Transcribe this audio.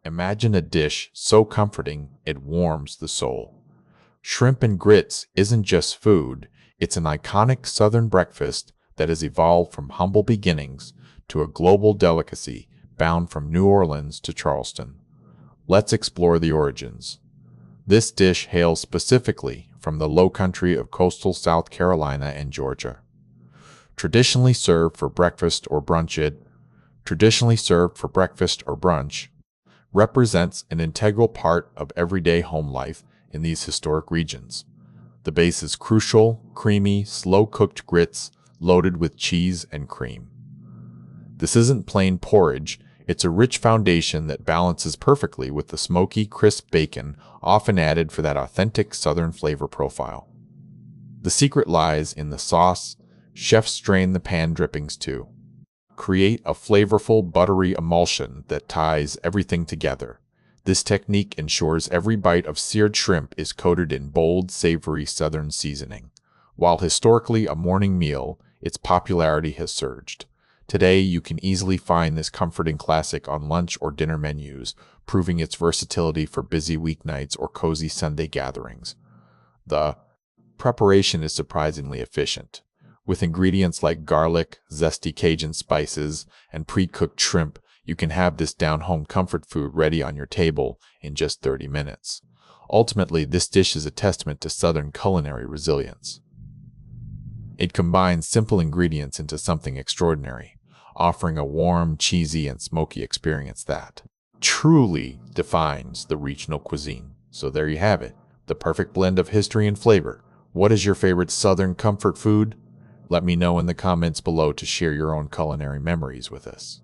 Imagine a dish so comforting it warms the soul. Shrimp and grits isn't just food, it's an iconic Southern breakfast that has evolved from humble beginnings to a global delicacy bound from New Orleans to Charleston. Let's explore the origins. This dish hails specifically from the Lowcountry of coastal South Carolina and Georgia. Traditionally served for breakfast or brunch, represents an integral part of everyday home life in these historic regions. The base is crucial, creamy, slow-cooked grits loaded with cheese and cream. This isn't plain porridge, it's a rich foundation that balances perfectly with the smoky, crisp bacon often added for that authentic Southern flavor profile. The secret lies in the sauce. Chefs strain the pan drippings to create a flavorful, buttery emulsion that ties everything together. This technique ensures every bite of seared shrimp is coated in bold, savory Southern seasoning. While historically a morning meal, its popularity has surged. Today, you can easily find this comforting classic on lunch or dinner menus, proving its versatility for busy weeknights or cozy Sunday gatherings. The preparation is surprisingly efficient. With ingredients like garlic, zesty Cajun spices, and pre-cooked shrimp, you can have this down-home comfort food ready on your table in just 30 minutes. Ultimately, this dish is a testament to Southern culinary resilience. It combines simple ingredients into something extraordinary, offering a warm, cheesy, and smoky experience that truly defines the regional cuisine. So there you have it, the perfect blend of history and flavor. What is your favorite Southern comfort food? Let me know in the comments below to share your own culinary memories with us.